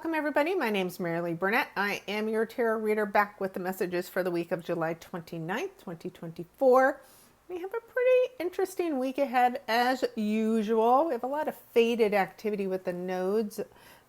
Welcome everybody. My name is Marilee Burnett. I am your tarot reader, back with the messages for the week of July 29th, 2024. We have a pretty interesting week ahead as usual. We have a lot of faded activity with the nodes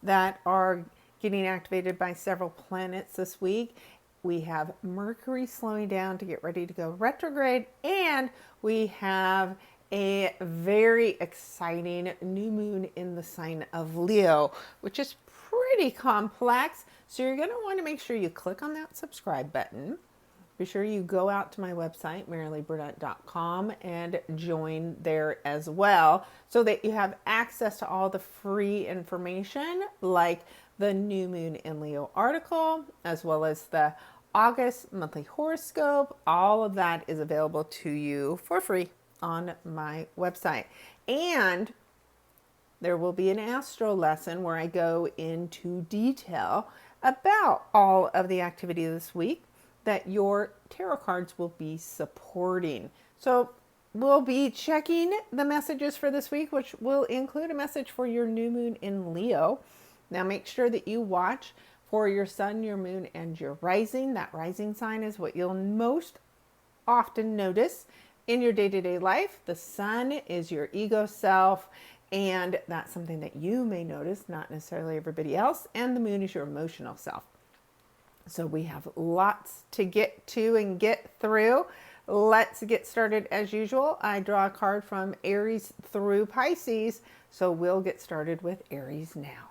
that are getting activated by several planets this week. We have Mercury slowing down to get ready to go retrograde, and we have a very exciting new moon in the sign of Leo, which is pretty complex. So you're going to want to make sure you click on that subscribe button. Be sure you go out to my website, marileeburnett.com, and join there as well, so that you have access to all the free information like the new moon in Leo article, as well as the August monthly horoscope. All of that is available to you for free on my website. And there will be an astro lesson where I go into detail about all of the activity this week that your tarot cards will be supporting. So we'll be checking the messages for this week, which will include a message for your new moon in Leo. Now make sure that you watch for your sun, your moon, and your rising. That rising sign is what you'll most often notice in your day-to-day life. The sun is your ego self, and that's something that you may notice, not necessarily everybody else. And the moon is your emotional self. So we have lots to get to and get through. Let's get started as usual. I draw a card from Aries through Pisces, so we'll get started with Aries now.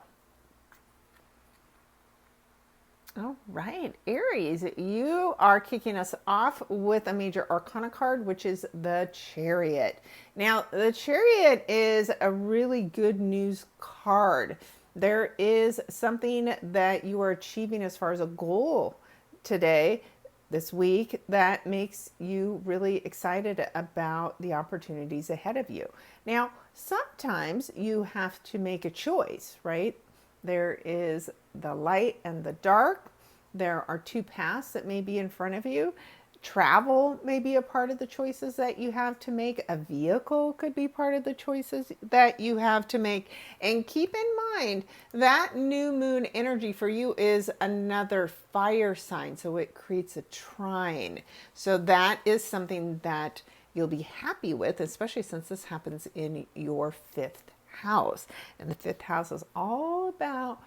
All right, Aries, you are kicking us off with a major arcana card, which is the Chariot. Now, the Chariot is a really good news card. There is something that you are achieving as far as a goal today, this week, that makes you really excited about the opportunities ahead of you. Now, sometimes you have to make a choice, right? There is the light and the dark. There are two paths that may be in front of you. Travel may be a part of the choices that you have to make. A vehicle could be part of the choices that you have to make. And keep in mind that new moon energy for you is another fire sign. So it creates a trine. So that is something that you'll be happy with, especially since this happens in your fifth house. And the fifth house is all about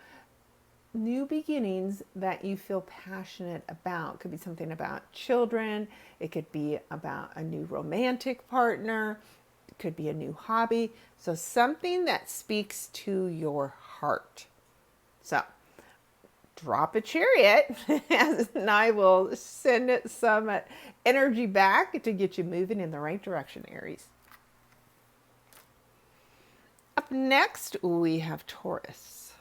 new beginnings that you feel passionate about. It could be something about children. It could be about a new romantic partner. It could be a new hobby. So something that speaks to your heart. So drop a Chariot and I will send it some energy back to get you moving in the right direction, Aries. Up next, we have Taurus.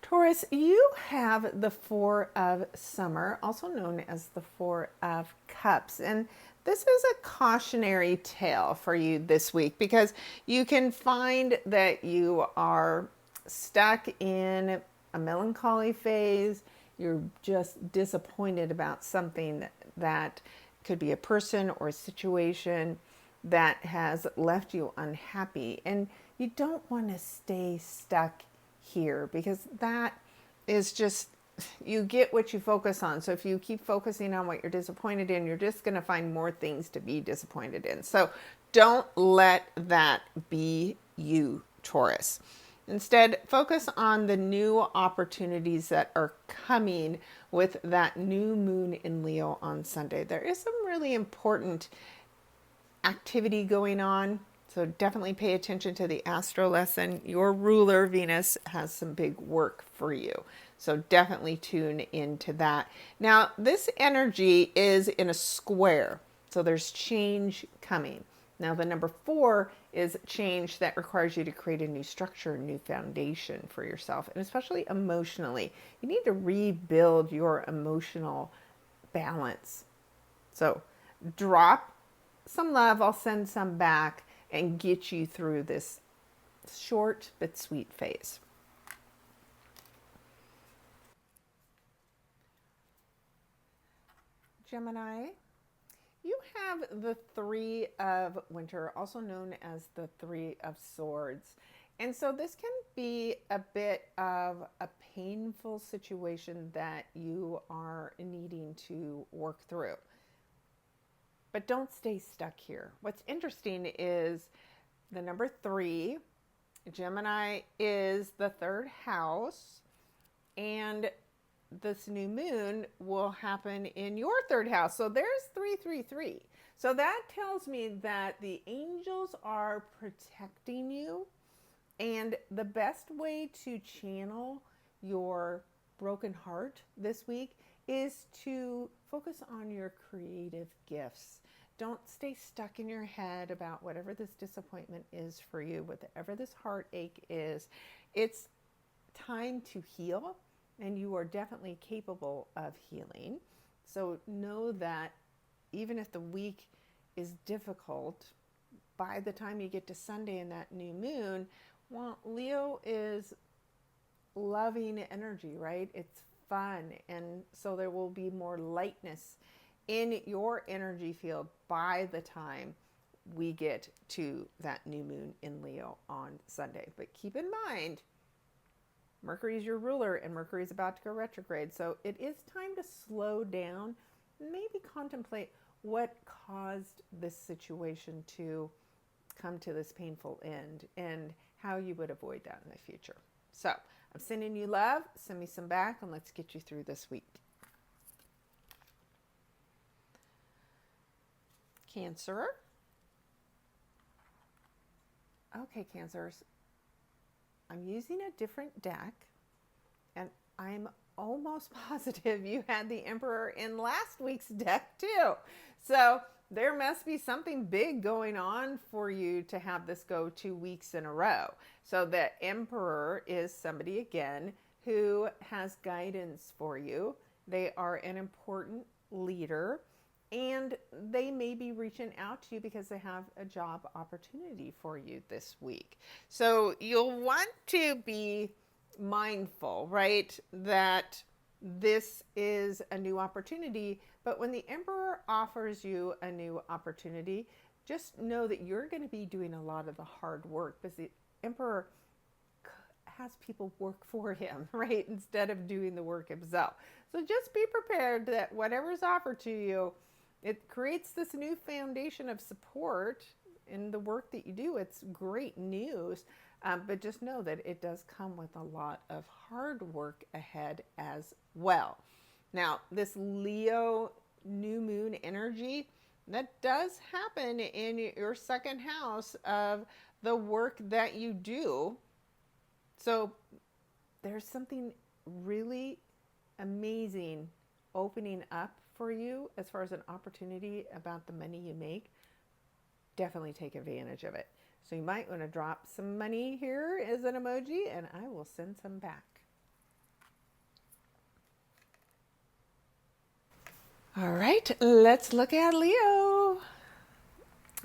Taurus, you have the Four of Summer, also known as the Four of Cups. And this is a cautionary tale for you this week, because you can find that you are stuck in a melancholy phase. You're just disappointed about something that could be a person or a situation that has left you unhappy. And you don't want to stay stuck here, because that is just, you get what you focus on. So if you keep focusing on what you're disappointed in, you're just going to find more things to be disappointed in. So don't let that be you, Taurus. Instead, focus on the new opportunities that are coming with that new moon in Leo on Sunday. There is some really important activity going on. So definitely pay attention to the astro lesson. Your ruler, Venus, has some big work for you. So definitely tune into that. Now, this energy is in a square. So there's change coming. Now, the number 4 is change that requires you to create a new structure, a new foundation for yourself, and especially emotionally. You need to rebuild your emotional balance. So drop some love. I'll send some back and get you through this short but sweet phase. Gemini, you have the Three of Winter, also known as the Three of Swords. And so this can be a bit of a painful situation that you are needing to work through. But don't stay stuck here. What's interesting is the number 3, Gemini is the 3rd house, and this new moon will happen in your 3rd house. So there's 333. So that tells me that the angels are protecting you. And the best way to channel your broken heart this week is to focus on your creative gifts. Don't stay stuck in your head about whatever this disappointment is for you, whatever this heartache is. It's time to heal, and you are definitely capable of healing. So know that even if the week is difficult, by the time you get to Sunday and that new moon, well, Leo is loving energy, right? It's fun. And so there will be more lightness in your energy field by the time we get to that new moon in Leo on Sunday. But keep in mind, Mercury is your ruler, and Mercury is about to go retrograde. So it is time to slow down, maybe contemplate what caused this situation to come to this painful end and how you would avoid that in the future. So I'm sending you love. Send me some back, and let's get you through this week. Cancer. Okay, Cancers. I'm using a different deck, and I'm almost positive you had the Emperor in last week's deck too. So there must be something big going on for you to have this go 2 weeks in a row. So the Emperor is somebody, again, who has guidance for you. They are an important leader, and they may be reaching out to you because they have a job opportunity for you this week. So you'll want to be mindful, right, that this is a new opportunity. But when the Emperor offers you a new opportunity, just know that you're going to be doing a lot of the hard work, because the Emperor has people work for him, right, instead of doing the work himself. So just be prepared that whatever's offered to you, it creates this new foundation of support in the work that you do. It's great news. But just know that it does come with a lot of hard work ahead as well. Now, this Leo new moon energy, that does happen in your 2nd house of the work that you do. So there's something really amazing opening up for you as far as an opportunity about the money you make. Definitely take advantage of it. So you might want to drop some money here as an emoji, and I will send some back. All right, let's look at Leo.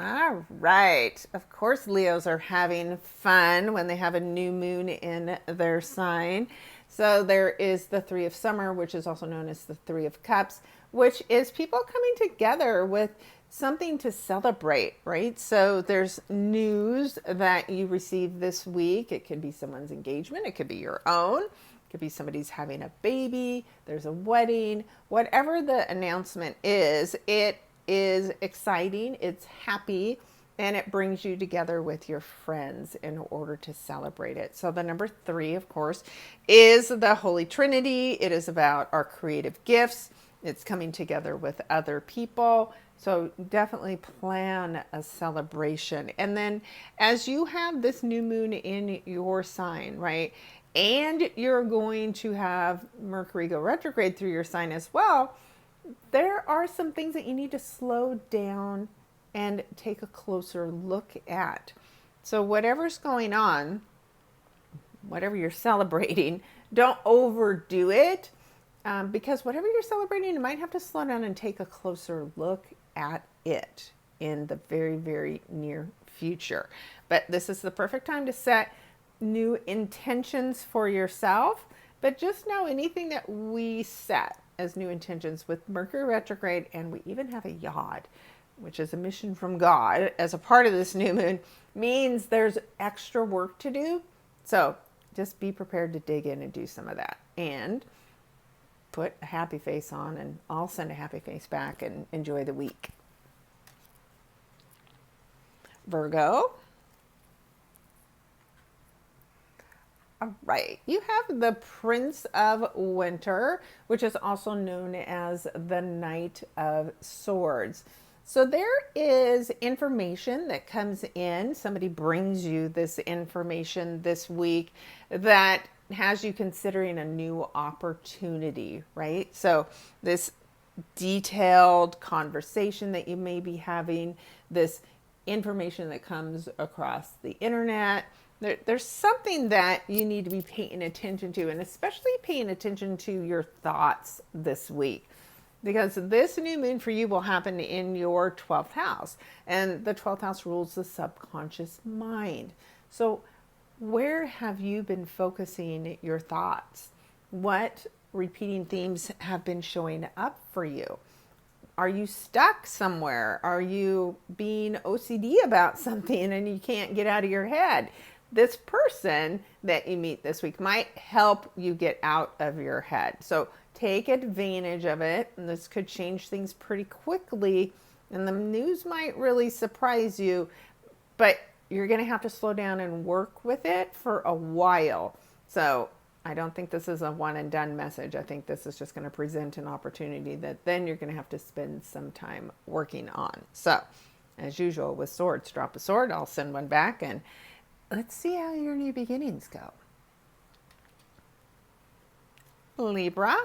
All right. Of course, Leos are having fun when they have a new moon in their sign. So there is the 3 of Summer, which is also known as the 3 of Cups, which is people coming together with something to celebrate, right? So there's news that you received this week. It could be someone's engagement. It could be your own. It could be somebody's having a baby. There's a wedding. Whatever the announcement is, it is exciting. It's happy. And it brings you together with your friends in order to celebrate it. So the number 3, of course, is the Holy Trinity. It is about our creative gifts. It's coming together with other people. So definitely plan a celebration. And then as you have this new moon in your sign, right, and you're going to have Mercury go retrograde through your sign as well, there are some things that you need to slow down and take a closer look at. So whatever's going on, whatever you're celebrating, don't overdo it, because whatever you're celebrating, you might have to slow down and take a closer look at it in the very, very near future. But this is the perfect time to set new intentions for yourself. But just know anything that we set as new intentions with Mercury retrograde, and we even have a yod, which is a mission from God as a part of this new moon, means there's extra work to do. So just be prepared to dig in and do some of that. And put a happy face on, and I'll send a happy face back, and enjoy the week. Virgo. All right, you have the Prince of Winter, which is also known as the Knight of Swords. So there is information that comes in. Somebody brings you this information this week that has you considering a new opportunity, right? So this detailed conversation that you may be having, this information that comes across the internet, there's something that you need to be paying attention to, and especially paying attention to your thoughts this week, because this new moon for you will happen in your 12th house, and the 12th house rules the subconscious mind. So where have you been focusing your thoughts? What repeating themes have been showing up for you? Are you stuck somewhere? Are you being OCD about something and you can't get out of your head? This person that you meet this week might help you get out of your head. So take advantage of it. And this could change things pretty quickly. And the news might really surprise you, but you're going to have to slow down and work with it for a while. So I don't think this is a one and done message. I think this is just going to present an opportunity that then you're going to have to spend some time working on. So as usual with swords, drop a sword. I'll send one back, and let's see how your new beginnings go. Libra,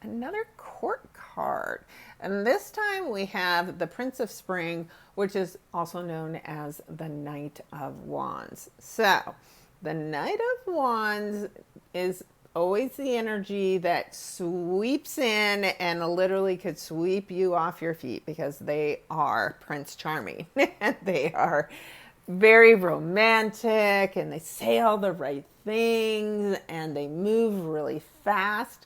another court card. And this time we have the Prince of Spring, which is also known as the Knight of Wands. So the Knight of Wands is always the energy that sweeps in and literally could sweep you off your feet, because they are Prince Charming. They are very romantic, and they say all the right things, and they move really fast.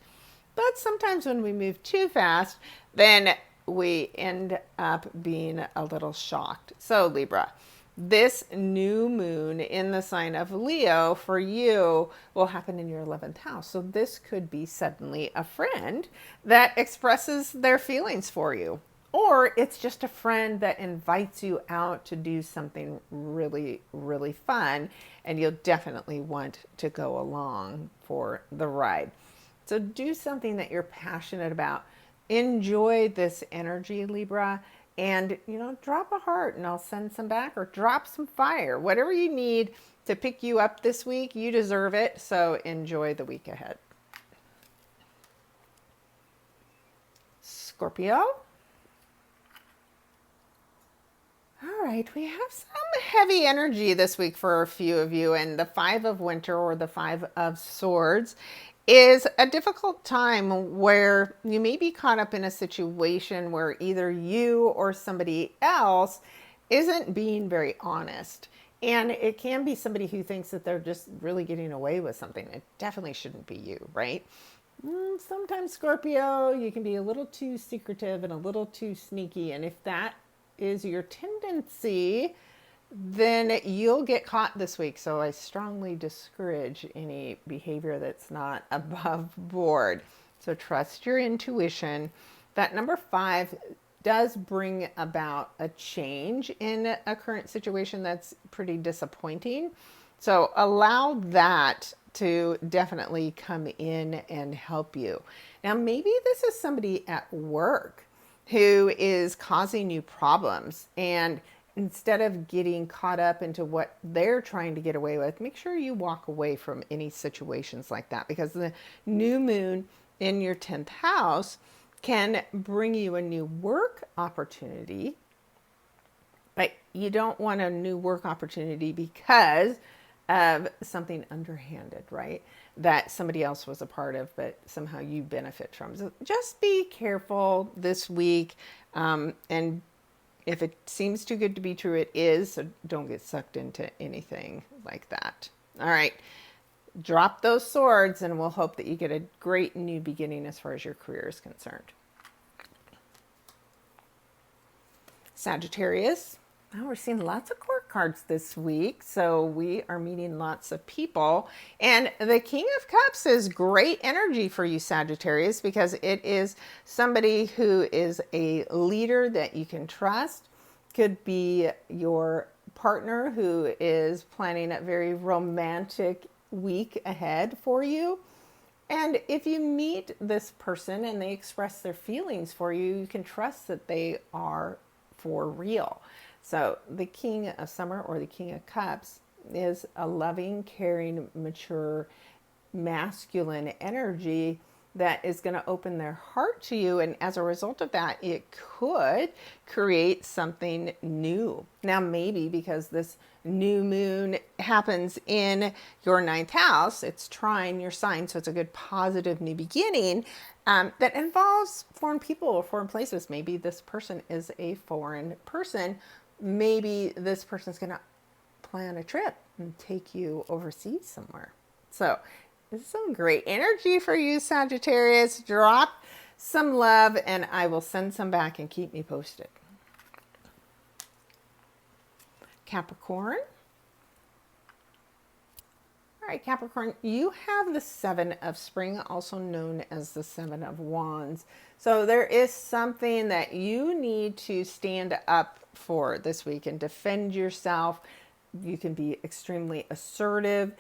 But sometimes when we move too fast, then we end up being a little shocked. So Libra, this new moon in the sign of Leo for you will happen in your 11th house. So this could be suddenly a friend that expresses their feelings for you. Or it's just a friend that invites you out to do something really, really fun, and you'll definitely want to go along for the ride. So do something that you're passionate about. Enjoy this energy, Libra, and, drop a heart and I'll send some back, or drop some fire. Whatever you need to pick you up this week, you deserve it. So enjoy the week ahead. Scorpio. All right, we have some heavy energy this week for a few of you, and the Five of Winter, or the Five of Swords, is a difficult time where you may be caught up in a situation where either you or somebody else isn't being very honest. And it can be somebody who thinks that they're just really getting away with something. It definitely shouldn't be you, right? Sometimes, Scorpio, you can be a little too secretive and a little too sneaky. And if that is your tendency, then you'll get caught this week. So I strongly discourage any behavior that's not above board. So trust your intuition. That number 5 does bring about a change in a current situation that's pretty disappointing. So allow that to definitely come in and help you. Now, maybe this is somebody at work who is causing you problems, and instead of getting caught up into what they're trying to get away with, make sure you walk away from any situations like that, because the new moon in your 10th house can bring you a new work opportunity, but you don't want a new work opportunity because of something underhanded, right? That somebody else was a part of, but somehow you benefit from. So just be careful this week. And if it seems too good to be true, it is. So don't get sucked into anything like that. All right. Drop those swords, and we'll hope that you get a great new beginning as far as your career is concerned. Sagittarius. Now we're seeing lots of court cards this week, so we are meeting lots of people. And the King of Cups is great energy for you, Sagittarius, because it is somebody who is a leader that you can trust. Could be your partner who is planning a very romantic week ahead for you. And if you meet this person and they express their feelings for you, you can trust that they are for real. So the King of Summer or the King of Cups is a loving, caring, mature, masculine energy that is going to open their heart to you. And as a result of that, it could create something new. Now, maybe because this new moon happens in your ninth house, it's trine your sign, so it's a good positive new beginning that involves foreign people or foreign places. Maybe this person is a foreign person. Maybe this person's going to plan a trip and take you overseas somewhere. So this is some great energy for you, Sagittarius. Drop some love and I will send some back and keep me posted. Capricorn. All right, Capricorn, you have the Seven of Spring, also known as the Seven of Wands. So there is something that you need to stand up for this week and defend yourself. You can be extremely assertive,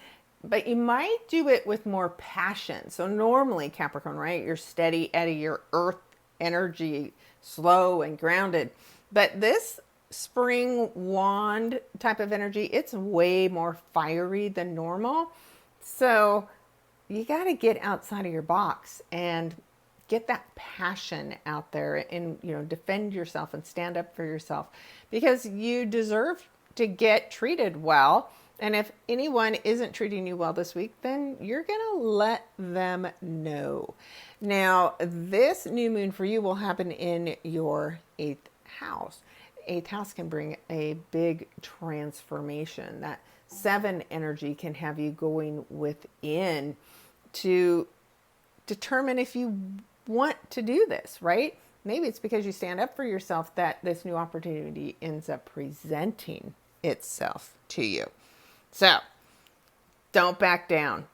but you might do it with more passion. So normally, Capricorn, right, you're steady, Eddie, your earth energy, slow and grounded. But this spring wand type of energy, it's way more fiery than normal. So you got to get outside of your box and get that passion out there and, defend yourself and stand up for yourself because you deserve to get treated well. And if anyone isn't treating you well this week, then you're going to let them know. Now, this new moon for you will happen in your eighth house. Eighth house can bring a big transformation. That seven energy can have you going within to determine if you want to do this, right? Maybe it's because you stand up for yourself that this new opportunity ends up presenting itself to you. So don't back down.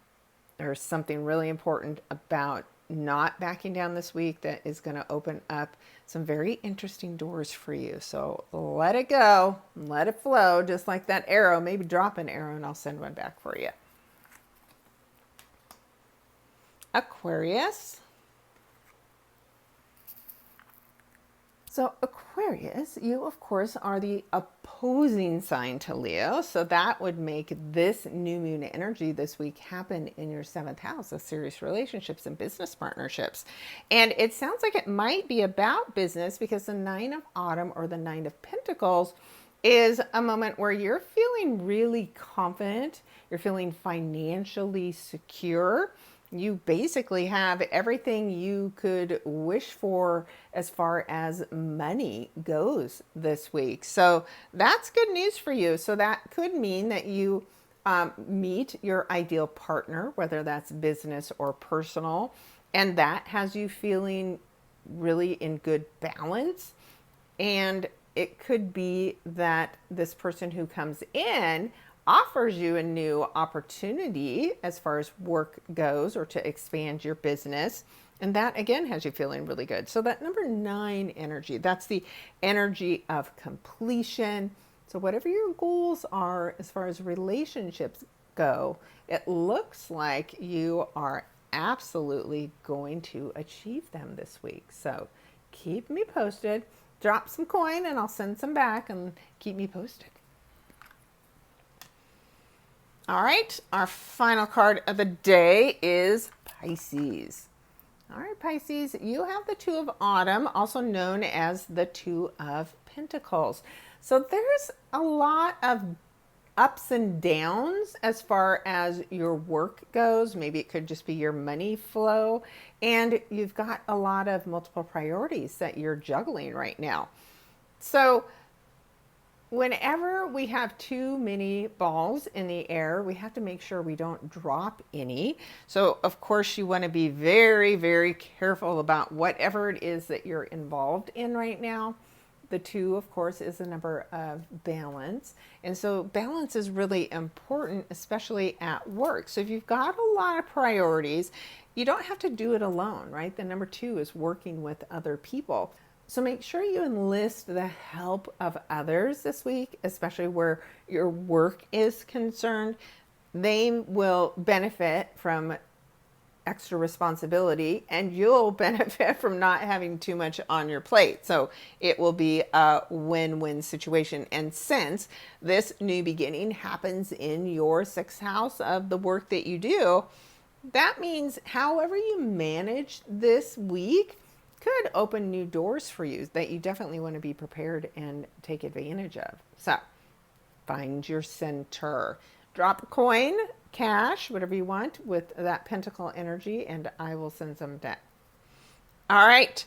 There's something really important about not backing down this week that is going to open up some very interesting doors for you. So let it go, let it flow, just like that arrow. Maybe drop an arrow and I'll send one back for you. Aquarius. So Aquarius, you of course are the opposing sign to Leo. So that would make this new moon energy this week happen in your seventh house of serious relationships and business partnerships. And it sounds like it might be about business because the Nine of Autumn or the Nine of Pentacles is a moment where you're feeling really confident. You're feeling financially secure. You basically have everything you could wish for as far as money goes this week. So that's good news for you. So that could mean that you meet your ideal partner, whether that's business or personal, and that has you feeling really in good balance. And it could be that this person who comes in offers you a new opportunity as far as work goes or to expand your business. And that again has you feeling really good. So that number 9 energy, that's the energy of completion. So whatever your goals are as far as relationships go, it looks like you are absolutely going to achieve them this week. So keep me posted. Drop some coin and I'll send some back and keep me posted. All right, our final card of the day is Pisces. All right, Pisces, you have the Two of Autumn, also known as the Two of Pentacles. So there's a lot of ups and downs as far as your work goes. Maybe it could just be your money flow. And you've got a lot of multiple priorities that you're juggling right now. So whenever we have too many balls in the air, we have to make sure we don't drop any. So of course you want to be very, very careful about whatever it is that you're involved in right now. The 2, of course, is the number of balance. And so balance is really important, especially at work. So if you've got a lot of priorities, you don't have to do it alone, right? The number 2 is working with other people. So make sure you enlist the help of others this week, especially where your work is concerned. They will benefit from extra responsibility, and you'll benefit from not having too much on your plate. So it will be a win-win situation. And since this new beginning happens in your 6th house of the work that you do, that means however you manage this week could open new doors for you that you definitely want to be prepared and take advantage of. So find your center. Drop a coin, cash, whatever you want with that pentacle energy, and I will send some back. All right.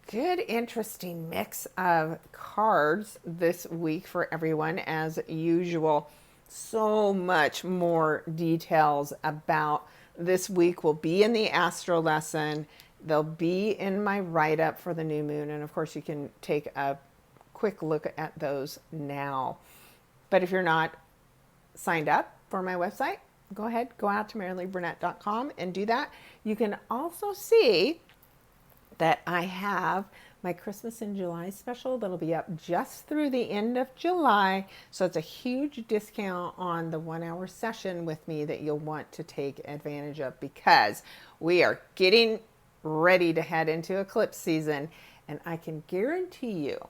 Good, interesting mix of cards this week for everyone, as usual. So much more details about this week will be in the Astro lesson. They'll be in my write-up for the new moon. And of course, you can take a quick look at those now. But if you're not signed up for my website, go ahead, go out to MarileeBurnett.com and do that. You can also see that I have my Christmas in July special that'll be up just through the end of July. So it's a huge discount on the 1-hour session with me that you'll want to take advantage of, because we are getting ready to head into eclipse season. And I can guarantee you,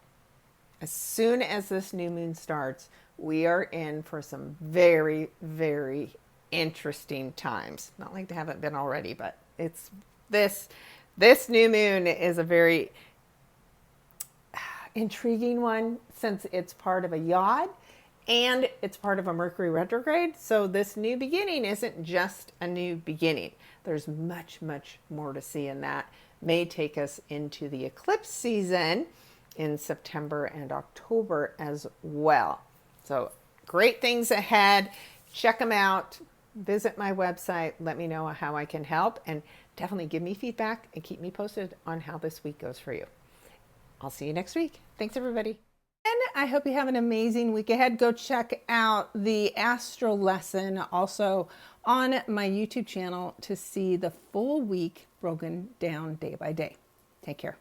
as soon as this new moon starts, we are in for some very, very interesting times. Not like they haven't been already, but it's this new moon is a very intriguing one, since it's part of a yod and it's part of a Mercury retrograde. So this new beginning isn't just a new beginning. There's much, much more to see in that. May take us into the eclipse season in September and October as well. So great things ahead. Check them out. Visit my website. Let me know how I can help, and definitely give me feedback and keep me posted on how this week goes for you. I'll see you next week. Thanks, everybody. And I hope you have an amazing week ahead. Go check out the Astro lesson also on my YouTube channel to see the full week broken down day by day. Take care.